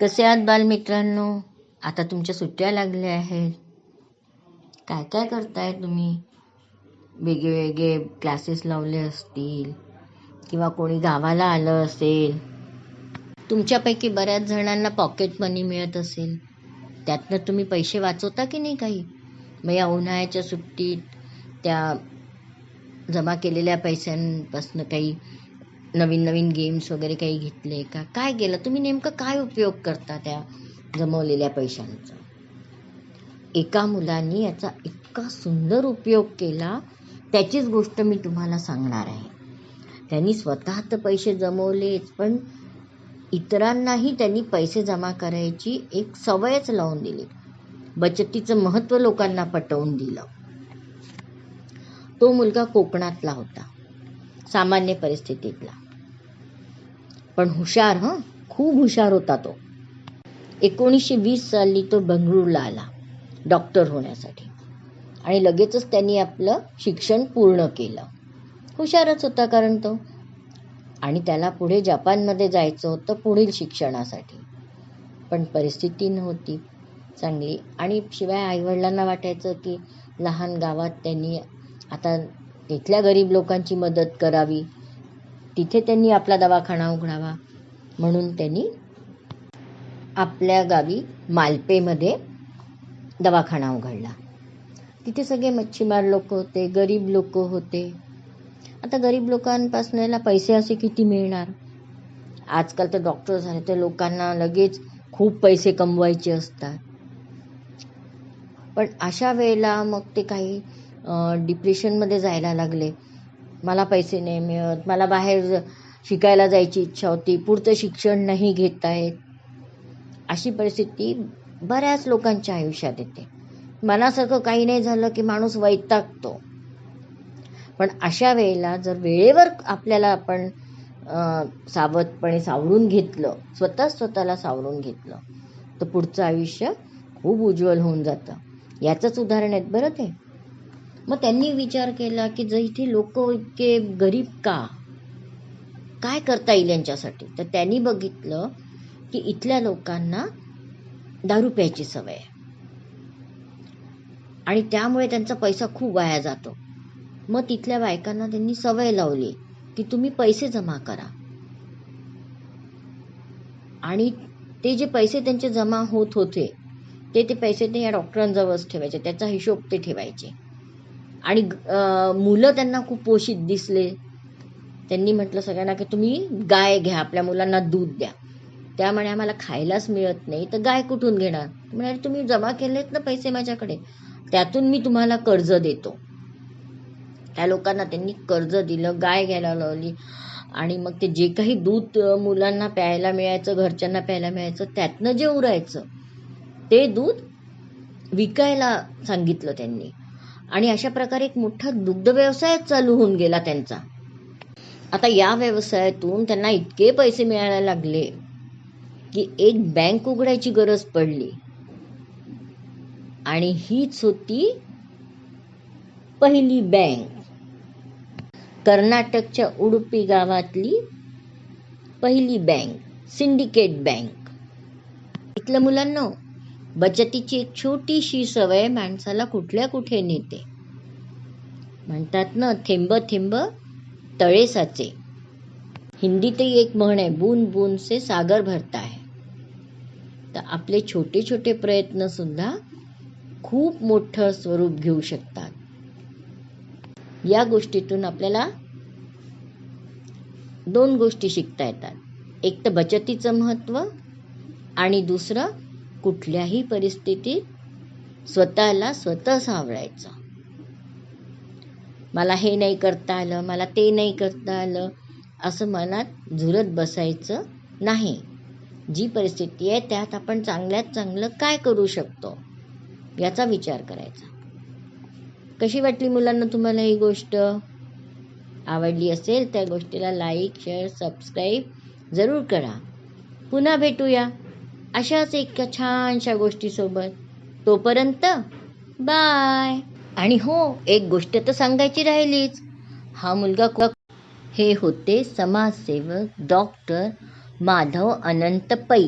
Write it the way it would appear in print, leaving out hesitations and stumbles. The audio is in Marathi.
कसे आहात बालमित्रांनो? आता तुमच्या सुट्ट्या लागल्या आहेत. काय काय करताय तुम्ही? वेगळे क्लासेस लावले असतील किंवा कोणी गावाला आलं असेल. तुमच्यापैकी बऱ्याच जणांना पॉकेट मनी मिळत असेल. त्यातनं तुम्ही पैसे वाचवता की नाही काही? मग या उन्हाळ्याच्या सुट्टीत त्या जमा केलेल्या पैशांपासून काही नवीन गेम्स वगैरे काही घेतले का? काय केलं तुम्ही? नेमकं काय उपयोग करता त्या जमवलेल्या पैशांचा? एका मुलाने याचा इतका सुंदर उपयोग केला, त्याचीच गोष्ट मी तुम्हाला सांगणार आहे. त्यांनी स्वतः तर पैसे जमवलेच, पण इतरांनाही त्यांनी पैसे जमा करायची एक सवयच लावून दिली. बचतीचं महत्त्व लोकांना पटवून दिलं. तो मुलगा कोकणातला होता, सामान्य परिस्थितीतला, पण हुशार. खूप हुशार होता तो. 1920 साली तो बंगळुरूला आला डॉक्टर होण्यासाठी आणि लगेचच त्यांनी आपलं शिक्षण पूर्ण केलं. हुशारच होता कारण तो, आणि त्याला पुढे जपानमध्ये जायचं होतं पुढील शिक्षणासाठी, पण परिस्थिती नव्हती चांगली. आणि शिवाय आईवडिलांना वाटायचं की लहान गावात त्यांनी आता तिथल्या गरीब लोकांची मदत करावी, तिथे त्यांनी आपला दवाखाना उघडावा. म्हणून त्यांनी आपल्या गावी मालपेमध्ये दवाखाना उघडला. तिथे सगळे मच्छीमार लोक होते, गरीब लोक होते. आता गरीब लोकांपासून याला पैसे असे किती मिळणार? आजकाल तर डॉक्टर झाले तर लोकांना लगेच खूप पैसे कमवायचे असतात. पण अशा वेळेला मग ते काही डिप्रेशनमध्ये जायला लागले. मला पैसे नाही मिळत, मला बाहेर शिकायला जायची इच्छा होती, पुढचं शिक्षण नाही घेता येत. अशी परिस्थिती बऱ्याच लोकांच्या आयुष्यात येते. मनासारखं काही नाही झालं की माणूस वैतागतो. पण अशा वेळेला जर वेळेवर आपल्याला आपण सावधपणे सावरून घेतलं, स्वतःला सावरून घेतलं, तर पुढचं आयुष्य खूप उज्ज्वल होऊन जातं. याचंच उदाहरण आहेत बरं ते. मग त्यांनी विचार केला की जर इथे लोक इतके गरीब का, काय करता येईल यांच्यासाठी. तर त्यांनी बघितलं की इथल्या लोकांना दारू प्यायची सवय आहे आणि त्यामुळे त्यांचा पैसा खूप वाया जातो. मग तिथल्या बायकांना त्यांनी सवय लावली की तुम्ही पैसे जमा करा, आणि ते जे पैसे त्यांचे जमा होत होते ते पैसे ते या डॉक्टरांजवळच ठेवायचे, त्याचा हिशोब ते ठेवायचे. आणि मुलं त्यांना खूप पोषित दिसले. त्यांनी म्हटलं सगळ्यांना की तुम्ही गाय घ्या, आपल्या मुलांना दूध द्या. त्यामुळे आम्हाला खायलाच मिळत नाही तर गाय कुठून घेणार? म्हणजे तुम्ही जमा केलेत ना पैसे माझ्याकडे, त्यातून मी तुम्हाला कर्ज देतो. त्या लोकांना त्यांनी कर्ज दिलं, गाय घ्यायला लावली, आणि मग ते जे काही दूध मुलांना प्यायला मिळायचं, घरच्यांना प्यायला मिळायचं, त्यातनं जे उरायचं ते दूध विकायला सांगितलं त्यांनी. आणि अशा प्रकारे एक मोठा दुग्ध व्यवसाय चालू होऊन गेला त्यांचा. आता या व्यवसायातून त्यांना इतके पैसे मिळायला लागले की एक बँक उघडायची गरज पडली, आणि हीच होती पहिली बँक. कर्नाटकच्या उडुपी गावातली पहिली बँक, सिंडिकेट बँक. इथल्या मुलांना बचतीची एक छोटीशी सवय माणसाला कुठल्या कुठे नेते. म्हणतात ना, थेंब थेंब तळे साचे. हिंदीतही एक म्हण आहे, बूंद बूंद से सागर भरता है. तर आपले छोटे छोटे प्रयत्न सुद्धा खूप मोठं स्वरूप घेऊ शकतात. या गोष्टीतून आपल्याला 2 गोष्टी शिकता येतात. एक तर बचतीचं महत्त्व, आणि दुसरं कुठल्याही परिस्थितीत स्वतःला स्वतः सावरायचं. मला हे नाही करता आलं, मला ते नाही करता आलं, असं मनात झुरत बसायचं नाही. जी परिस्थिती आहे त्यात आपण चांगल्यात चांगलं काय करू शकतो याचा विचार करायचा. कशी वाटली मुलांना तुम्हाला ही गोष्ट? आवडली असेल त्या गोष्टीला लाईक, शेअर, सबस्क्राईब जरूर करा. पुन्हा भेटूया अशाच एका छानशा गोष्टीसोबत. तोपर्यंत बाय. आणि हो, एक गोष्ट तर सांगायची राहिलीच. हा मुलगा हे होते समाजसेवक डॉक्टर माधव अनंत पै.